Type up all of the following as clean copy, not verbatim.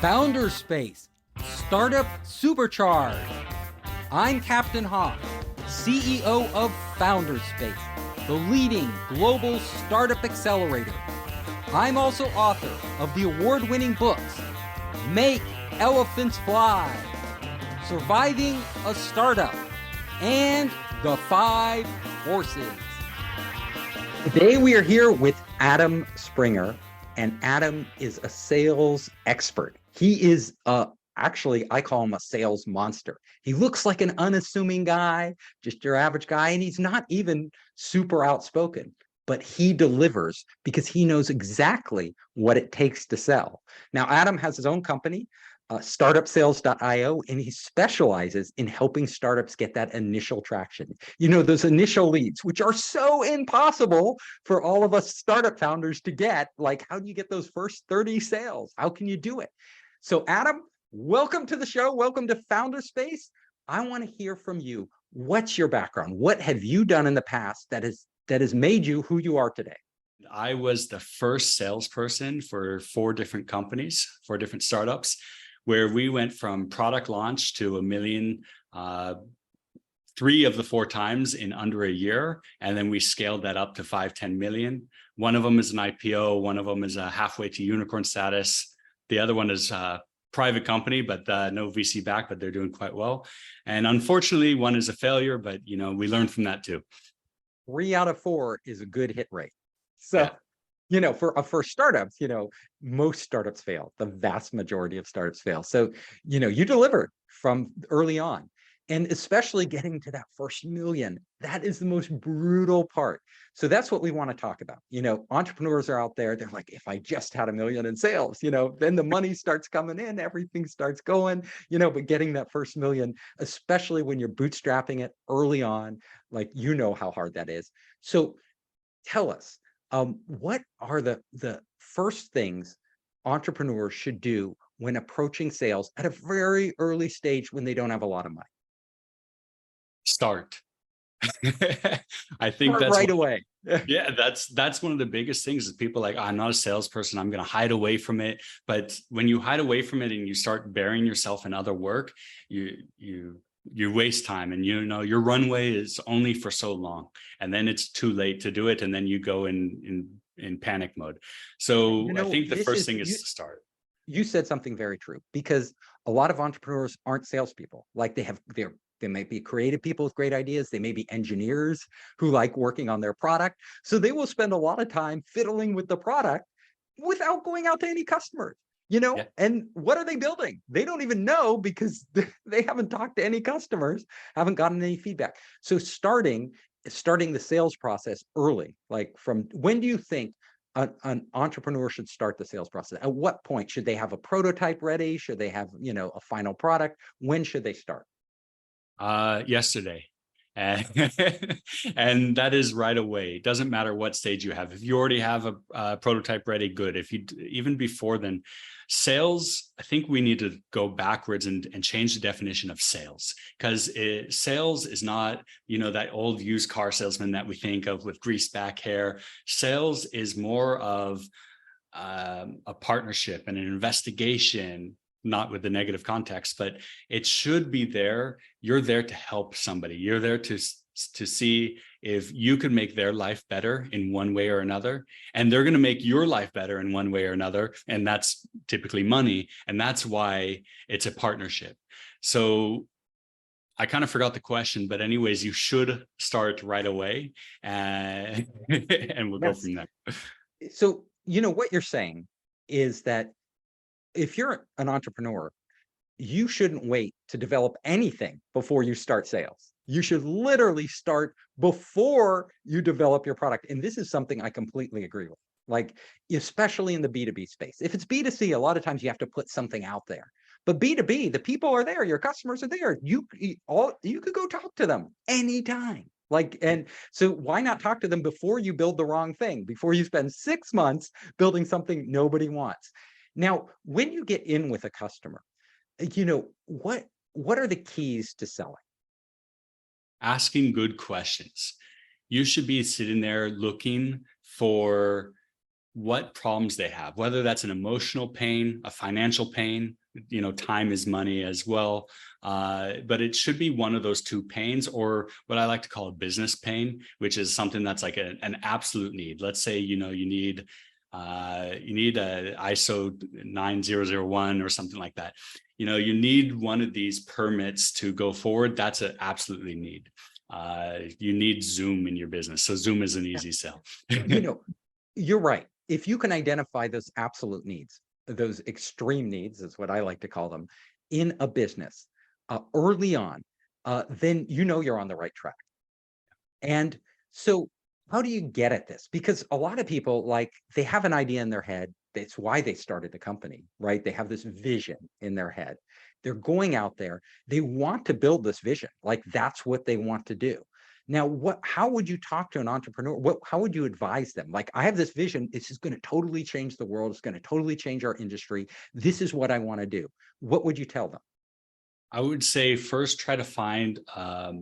Founder Space, Startup Supercharged. I'm Captain Hoff, CEO of Founder Space, the leading global startup accelerator. I'm also author of the award-winning books, Make Elephants Fly, Surviving a Startup, and The Five Forces. Today we are here with Adam Springer, and Adam is a sales expert. He is actually, I call him a sales monster. He looks like an unassuming guy, just your average guy, and he's not even super outspoken, but he delivers because he knows exactly what it takes to sell. Now, Adam has his own company, startupsales.io, and he specializes in helping startups get that initial traction. You know, those initial leads, which are so impossible for all of us startup founders to get. Like, how do you get those first 30 sales? How can you do it? So Adam, welcome to the show. Welcome to Founder Space. I want to hear from you. What's your background? What have you done in the past that has made you who you are today? I was the first salesperson for 4 different companies, 4 different startups, where we went from product launch to $1 million, 3 of the 4 times in under a year. And then we scaled that up to 5-10 million. One of them is an IPO. One of them is a halfway to unicorn status. The other one is a private company, but no VC back, but they're doing quite well. And unfortunately, one is a failure, but we learned from that too. 3 out of 4 is a good hit rate. So, yeah. For startups, most startups fail. The vast majority of startups fail. So, you delivered from early on, and especially getting to that first million, that is the most brutal part. So that's what we want to talk about. Entrepreneurs are out there. They're like, if I just had $1 million in sales, then the money starts coming in, everything starts going, but getting that first $1 million, especially when you're bootstrapping it early on, like, how hard that is. So tell us, what are the first things entrepreneurs should do when approaching sales at a very early stage when they don't have a lot of money? Start. I think that's right away. Yeah, that's one of the biggest things is people like, I'm not a salesperson, I'm going to hide away from it. But when you hide away from it and you start burying yourself in other work, you waste time, and your runway is only for so long, and then it's too late to do it, and then you go in panic mode. So I think the first thing is to start. You said something very true, because a lot of entrepreneurs aren't salespeople. Like, they might be creative people with great ideas. They may be engineers who like working on their product. So they will spend a lot of time fiddling with the product without going out to any customers. Yeah. And what are they building? They don't even know, because they haven't talked to any customers, haven't gotten any feedback. So starting the sales process early, like, from when do you think an entrepreneur should start the sales process? At what point should they have a prototype ready? Should they have, a final product? When should they start? Yesterday. And that is right away. It doesn't matter what stage you have. If you already have a prototype ready, good. If you even before then, sales, I think we need to go backwards and change the definition of sales, because sales is not, that old used car salesman that we think of with greased back hair. Sales is more of a partnership and an investigation, not with the negative context, but it should be there. You're there to help somebody. You're there to see if you could make their life better in one way or another, and they're going to make your life better in one way or another. And that's typically money. And that's why it's a partnership. So I kind of forgot the question, but anyways, you should start right away, and we'll go from there. So, what you're saying is that if you're an entrepreneur, you shouldn't wait to develop anything before you start sales. You should literally start before you develop your product. And this is something I completely agree with. Like, especially in the B2B space. If it's B2C, a lot of times you have to put something out there. But B2B, the people are there, your customers are there. You could go talk to them anytime. And so why not talk to them before you build the wrong thing, before you spend 6 months building something nobody wants? Now, when you get in with a customer, what are the keys to selling? Asking good questions. You should be sitting there looking for what problems they have, whether that's an emotional pain, a financial pain, time is money as well. But it should be one of those two pains, or what I like to call a business pain, which is something that's like an absolute need. Let's say, you need a ISO 9001 or something like that. You need one of these permits to go forward. That's an absolutely need. You need Zoom in your business. So Zoom is an easy sell. You're right. If you can identify those absolute needs, those extreme needs is what I like to call them, in a business early on, then you're on the right track. And so how do you get at this? Because a lot of people, they have an idea in their head. That's why they started the company, right? They have this vision in their head. They're going out there. They want to build this vision. That's what they want to do. Now, how would you talk to an entrepreneur? How would you advise them? I have this vision. This is going to totally change the world. It's going to totally change our industry. This is what I want to do. What would you tell them? I would say first try to find a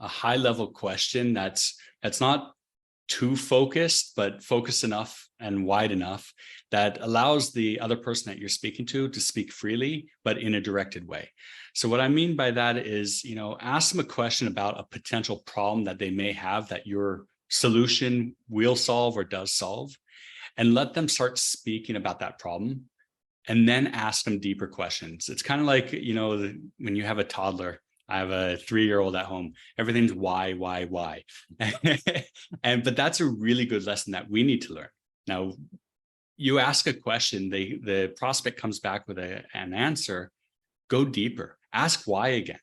high level question that's not too focused, but focused enough and wide enough that allows the other person that you're speaking to speak freely, but in a directed way. So what I mean by that is, ask them a question about a potential problem that they may have that your solution will solve or does solve, and let them start speaking about that problem, and then ask them deeper questions. It's kind of like, when you have a toddler. I have a 3-year-old at home. Everything's why. But that's a really good lesson that we need to learn. Now, you ask a question, the prospect comes back with an answer. Go deeper. Ask why again.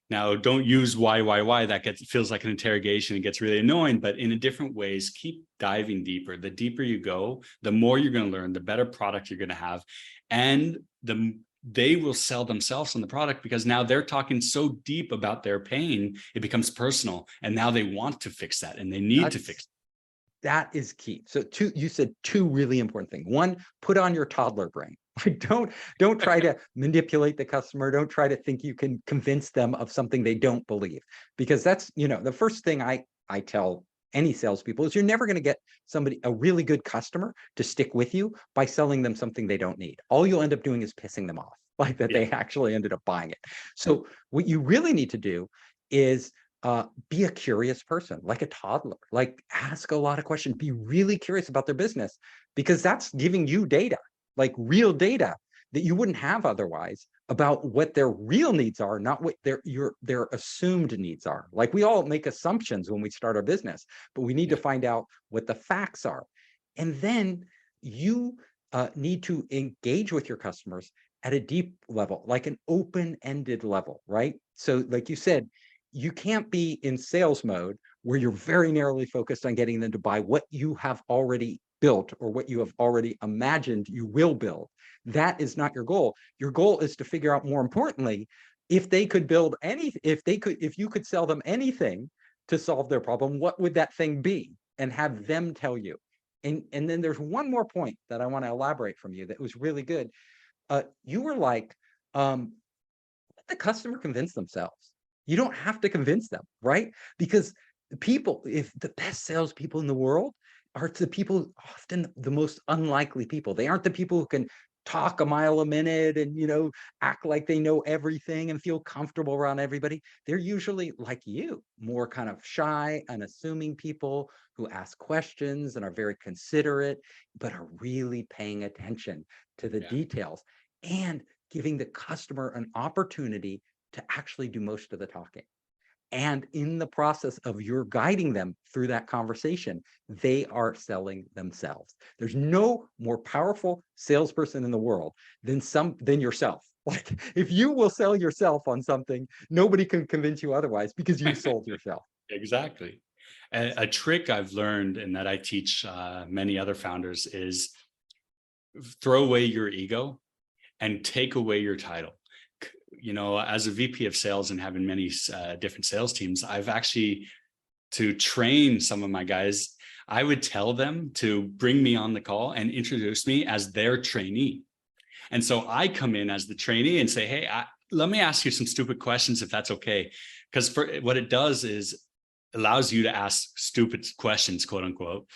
Now, don't use why. That feels like an interrogation and gets really annoying, but in a different ways, keep diving deeper. The deeper you go, the more you're going to learn, the better product you're going to have. And they will sell themselves on the product, because now they're talking so deep about their pain, it becomes personal. And now they want to fix that, and they need to fix it. That is key. So you said two really important things. One, put on your toddler brain. Don't try to manipulate the customer. Don't try to think you can convince them of something they don't believe, because that's, the first thing I tell any salespeople is you're never going to get a really good customer to stick with you by selling them something they don't need. All you'll end up doing is pissing them off, they actually ended up buying it. So what you really need to do is be a curious person, like a toddler, ask a lot of questions, be really curious about their business, because that's giving you data, real data that you wouldn't have otherwise, about what their real needs are, not what their assumed needs are. We all make assumptions when we start our business, but we need to find out what the facts are. And then you need to engage with your customers at a deep level, an open-ended level, right? So like you said, you can't be in sales mode where you're very narrowly focused on getting them to buy what you have already built or what you have already imagined you will build. That is not your goal. Your goal is to figure out, more importantly, if you could sell them anything to solve their problem, what would that thing be? And have them tell you. And then there's one more point that I want to elaborate from you that was really good. You were let the customer convince themselves. You don't have to convince them, right? Because if the best salespeople in the world are the people, often the most unlikely people. They aren't the people who can talk a mile a minute and, act like they know everything and feel comfortable around everybody. They're usually like you, more kind of shy, unassuming people who ask questions and are very considerate, but are really paying attention to the details and giving the customer an opportunity to actually do most of the talking. And in the process of your guiding them through that conversation, they are selling themselves. There's no more powerful salesperson in the world than yourself. If you will sell yourself on something, nobody can convince you otherwise, because you sold yourself. Exactly. A trick I've learned, and that I teach many other founders, is throw away your ego and take away your title. As a VP of sales and having many different sales teams, I've actually, to train some of my guys, I would tell them to bring me on the call and introduce me as their trainee. And so I come in as the trainee and say, hey, let me ask you some stupid questions, if that's okay. Because what it does is allows you to ask stupid questions, quote unquote.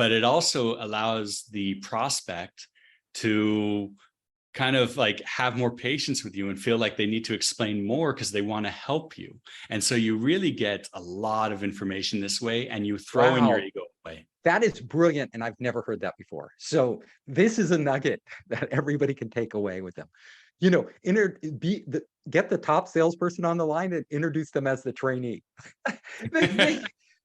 but it also allows the prospect to kind of like have more patience with you and feel like they need to explain more because they want to help you. And so you really get a lot of information this way, and you throw in your Wow. ego away. That is brilliant, and I've never heard that before. So this is a nugget that everybody can take away with them. You know, get the top salesperson on the line and introduce them as the trainee.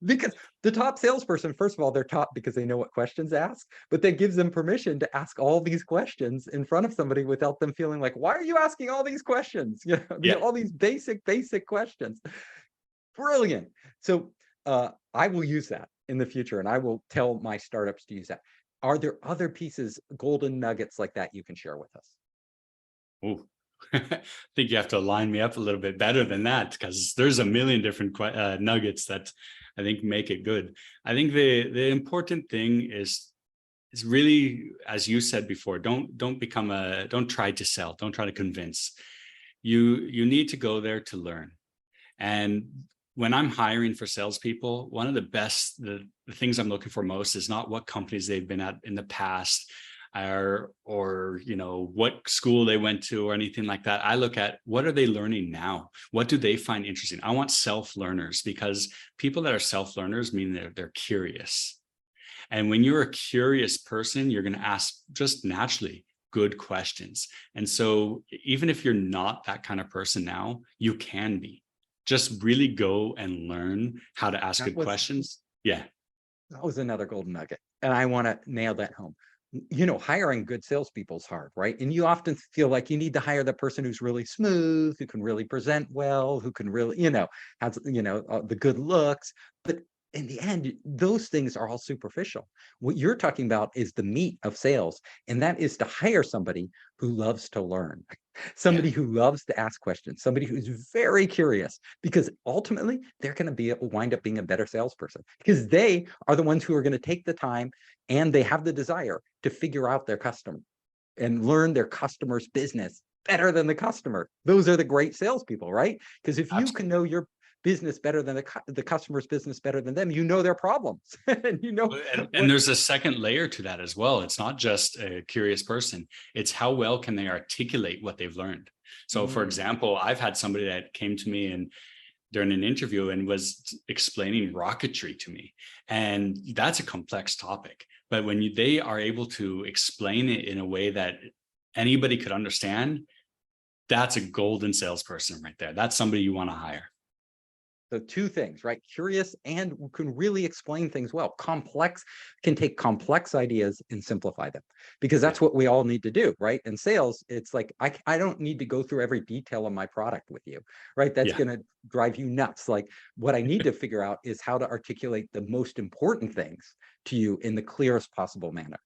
Because the top salesperson, first of all, they're top because they know what questions to ask, but that gives them permission to ask all these questions in front of somebody without them feeling like, why are you asking all these questions? You know, Yeah. all these basic questions. Brilliant. So I will use that in the future, and I will tell my startups to use that. Are there other pieces, golden nuggets like that you can share with us? Ooh. I think you have to line me up a little bit better than that, because there's a million different nuggets that I think make it good. I think the important thing is really, as you said before, don't try to sell, don't try to convince. You need to go there to learn. And when I'm hiring for salespeople, one of the things I'm looking for most is not what companies they've been at in the past, or you know, what school they went to or anything like that. I look at, what are they learning now? What do they find interesting? I want self-learners, because people that are self-learners mean they're curious. And when you're a curious person, you're going to ask just naturally good questions. And so even if you're not that kind of person now, you can be. Just really go and learn how to ask good questions. Yeah. That was another golden nugget, and I want to nail that home. You know, hiring good salespeople is hard, right? And you often feel like you need to hire the person who's really smooth, who can really present well, who can really, you know, has, you know, the good looks. But in the end, those things are all superficial. What you're talking about is the meat of sales, and that is to hire somebody who loves to learn, somebody who loves to ask questions, somebody who's very curious, because ultimately they're going to wind up being a better salesperson, because they are the ones who are going to take the time, and they have the desire to figure out their customer and learn their customer's business better than the customer. Those are the great salespeople, right? Because if you can know your business better than the customer's business better than them, you know their problems. And you know, and there's a second layer to that as well. It's not just a curious person, it's how well can they articulate what they've learned. So for example, I've had somebody that came to me and during an interview and was explaining rocketry to me, and that's a complex topic, but when they are able to explain it in a way that anybody could understand, that's a golden salesperson right there. That's somebody you want to hire. So two things, right? Curious and can really explain things well. Complex, can take complex ideas and simplify them, because that's what we all need to do, right? In sales, it's like, I don't need to go through every detail of my product with you, right? That's going to drive you nuts. Like, what I need to figure out is how to articulate the most important things to you in the clearest possible manner.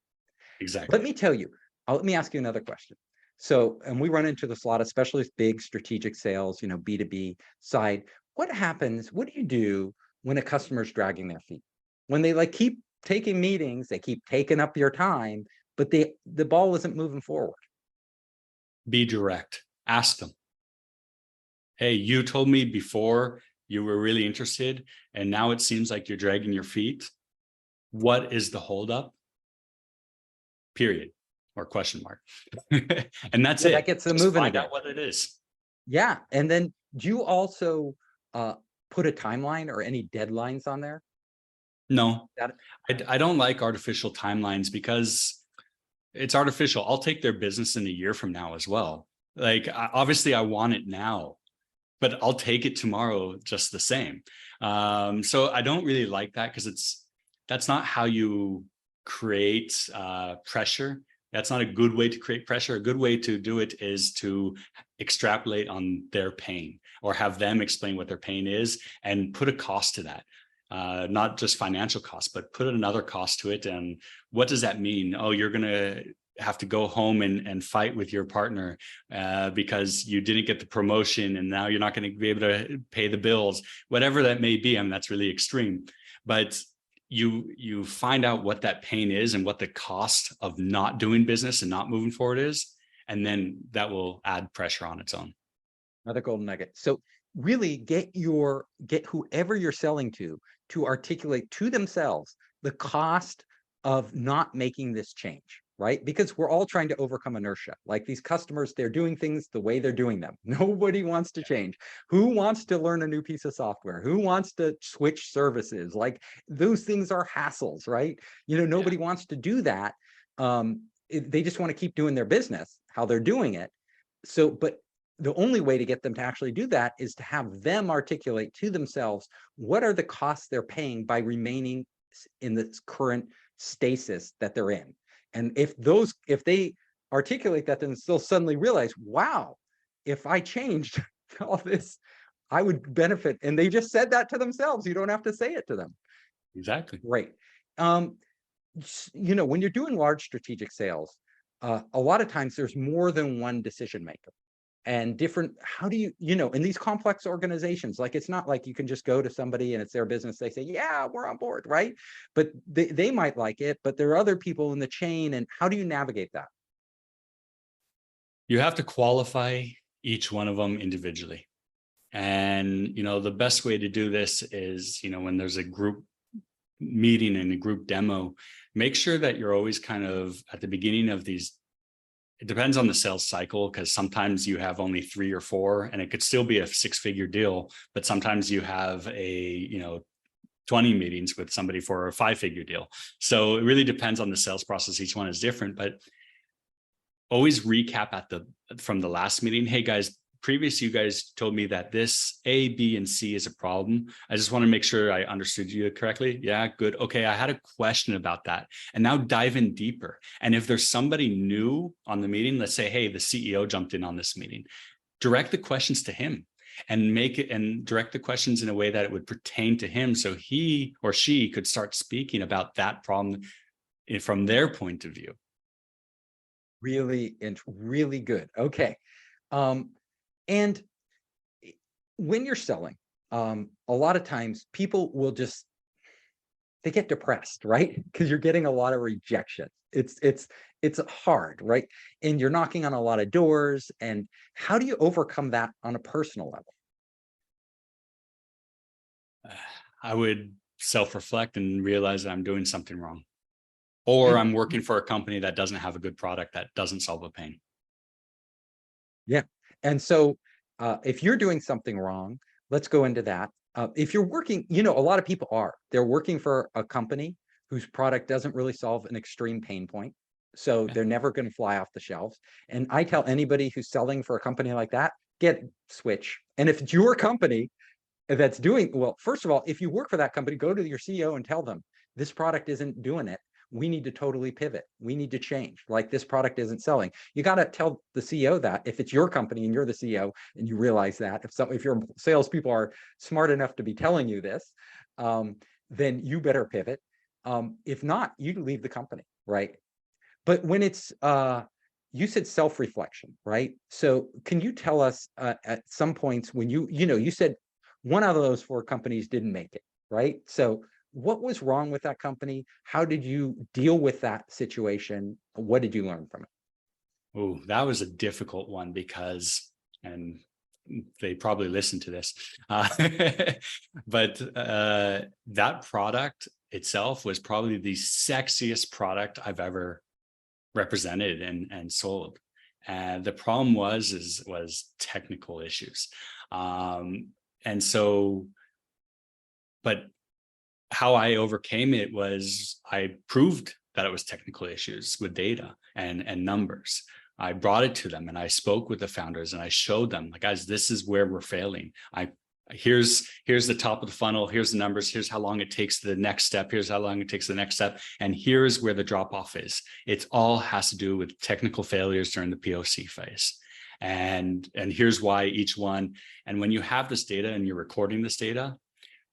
Exactly. Let me tell you, let me ask you another question. So, and we run into this a lot, especially with big strategic sales, you know, B2B side. What happens? What do you do when a customer's dragging their feet? When they like keep taking meetings, they keep taking up your time, but the ball isn't moving forward. Be direct. Ask them, hey, you told me before you were really interested, and now it seems like you're dragging your feet. What is the holdup? Period, or question mark. And that's it. That gets them Just moving find again. out what it is. Yeah. And then do you also put a timeline or any deadlines on there? No, I don't like artificial timelines, because it's artificial. I'll take their business in a year from now as well. Like, obviously I want it now, but I'll take it tomorrow just the same. So I don't really like that, because that's not how you create pressure. That's not a good way to create pressure. A good way to do it is to extrapolate on their pain, or have them explain what their pain is and put a cost to that. Not just financial cost, but put another cost to it. And what does that mean? Oh, you're going to have to go home and fight with your partner because you didn't get the promotion, and now you're not going to be able to pay the bills, whatever that may be. I mean, that's really extreme, but you find out what that pain is and what the cost of not doing business and not moving forward is, and then that will add pressure on its own. Another golden nugget. So really get whoever you're selling to articulate to themselves the cost of not making this change, right? Because we're all trying to overcome inertia. Like these customers, they're doing things the way they're doing them. Nobody wants to change. Who wants to learn a new piece of software? Who wants to switch services? Like those things are hassles, right? Nobody wants to do that. They just want to keep doing their business, how they're doing it. So, but the only way to get them to actually do that is to have them articulate to themselves what are the costs they're paying by remaining in this current stasis that they're in. And if they articulate that, then they'll suddenly realize, wow, if I changed all this, I would benefit. And they just said that to themselves. You don't have to say it to them. Exactly. Great. When you're doing large strategic sales, a lot of times there's more than one decision maker. And different, how do you, in these complex organizations, like it's not like you can just go to somebody and it's their business, they say, yeah, we're on board, right? But they might like it, but there are other people in the chain. And how do you navigate that? You have to qualify each one of them individually. And, the best way to do this is, when there's a group meeting and a group demo, make sure that you're always kind of at the beginning of these. It depends on the sales cycle, because sometimes you have only 3 or 4 and it could still be a 6-figure deal, but sometimes you have 20 meetings with somebody for a 5-figure deal. So it really depends on the sales process. Each one is different, but always recap from the last meeting. Hey guys, previous you guys told me that this A, B, and C is a problem. I just want to make sure I understood you correctly. Yeah, good. Okay, I had a question about that. And now dive in deeper. And if there's somebody new on the meeting, let's say, hey, the CEO jumped in on this meeting, direct the questions to him and direct the questions in a way that it would pertain to him, so he or she could start speaking about that problem from their point of view. Really good. Okay. And when you're selling, a lot of times people will they get depressed, right? Because you're getting a lot of rejection. It's hard, right? And you're knocking on a lot of doors. And how do you overcome that on a personal level? I would self-reflect and realize that I'm doing something wrong, or I'm working for a company that doesn't have a good product that doesn't solve a pain. Yeah. And so if you're doing something wrong, let's go into that. If you're working, a lot of people they're working for a company whose product doesn't really solve an extreme pain point. So they're never going to fly off the shelves. And I tell anybody who's selling for a company like that, switch. And if it's your company that's doing, well, first of all, if you work for that company, go to your CEO and tell them this product isn't doing it. We need to totally pivot. We need to change. Like this product isn't selling. You got to tell the CEO that if it's your company and you're the CEO and you realize that if your salespeople are smart enough to be telling you this, then you better pivot. If not, you leave the company, right? But when it's, you said self-reflection, right? So can you tell us at some points when you said one out of those 4 companies didn't make it, right? So what was wrong with that company? How did you deal with that situation? What did you learn from it? Oh, that was a difficult one because, and they probably listen to this, but that product itself was probably the sexiest product I've ever represented and sold. And the problem was technical issues. And so, but how I overcame it was I proved that it was technical issues with data and numbers. I brought it to them and I spoke with the founders and I showed them, like, guys, this is where we're failing. Here's the top of the funnel. Here's the numbers. Here's how long it takes to the next step. Here's how long it takes to the next step. And here's where the drop off is. It all has to do with technical failures during the POC phase. And here's why each one. And when you have this data and you're recording this data,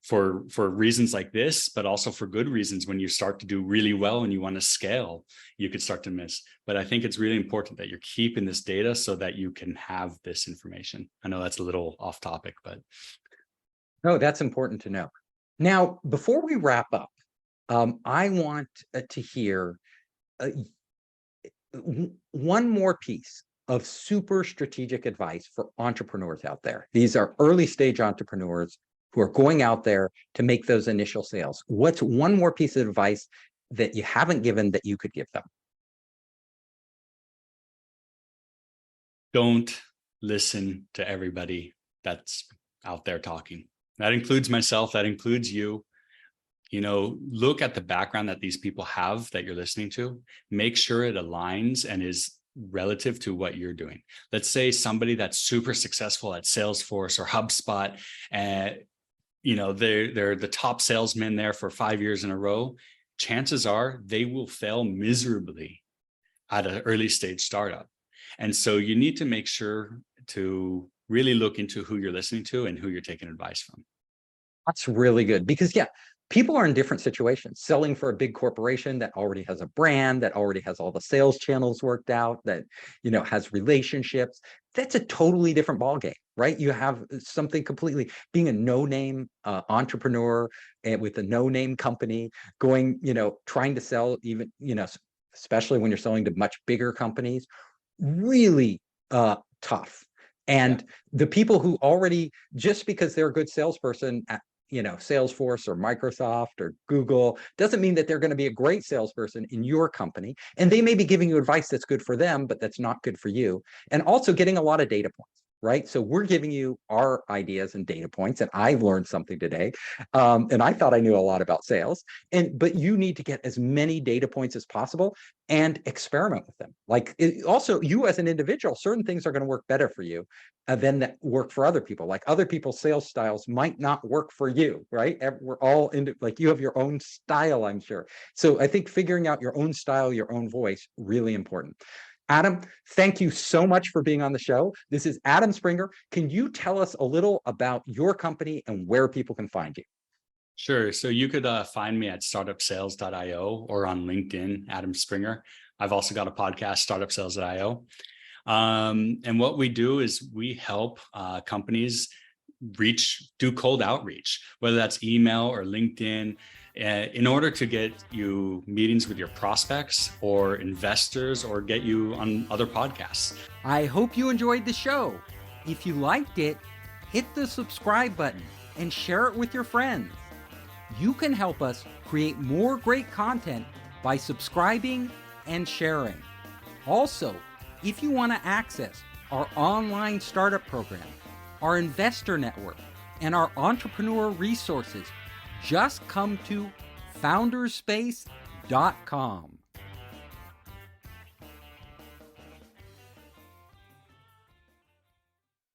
for reasons like this, but also for good reasons, when you start to do really well and you want to scale, you could start to miss. But I think it's really important that you're keeping this data so that you can have this information. I know that's a little off topic, but. No, that's important to know. Now, before we wrap up, I want to hear one more piece of super strategic advice for entrepreneurs out there. These are early stage entrepreneurs who are going out there to make those initial sales. What's one more piece of advice that you haven't given that you could give them? Don't listen to everybody that's out there talking. That includes myself, that includes you. Look at the background that these people have that you're listening to. Make sure it aligns and is relative to what you're doing. Let's say somebody that's super successful at Salesforce or HubSpot, and they're the top salesman there for 5 years in a row. Chances are they will fail miserably at an early stage startup. And so you need to make sure to really look into who you're listening to and who you're taking advice from. That's really good because, yeah, people are in different situations. Selling for a big corporation that already has a brand, that already has all the sales channels worked out, that has relationships. That's a totally different ballgame, right? You have something completely being a no-name entrepreneur and with a no-name company going, trying to sell even, especially when you're selling to much bigger companies, really tough. And the people who already, just because they're a good salesperson at Salesforce or Microsoft or Google, doesn't mean that they're going to be a great salesperson in your company. And they may be giving you advice that's good for them, but that's not good for you. And also getting a lot of data points, right? So we're giving you our ideas and data points, and I learned something today. And I thought I knew a lot about sales. But you need to get as many data points as possible and experiment with them. Also, you as an individual, certain things are going to work better for you than that work for other people. Like other people's sales styles might not work for you, right? We're all you have your own style, I'm sure. So I think figuring out your own style, your own voice, really important. Adam, thank you so much for being on the show. This is Adam Springer. Can you tell us a little about your company and where people can find you? Sure. So you could find me at startupsales.io or on LinkedIn, Adam Springer. I've also got a podcast, startupsales.io. And what we do is we help companies do cold outreach, whether that's email or LinkedIn, in order to get you meetings with your prospects or investors or get you on other podcasts. I hope you enjoyed the show. If you liked it, hit the subscribe button and share it with your friends. You can help us create more great content by subscribing and sharing. Also, if you want to access our online startup program, our investor network, and our entrepreneur resources, just come to founderspace.com.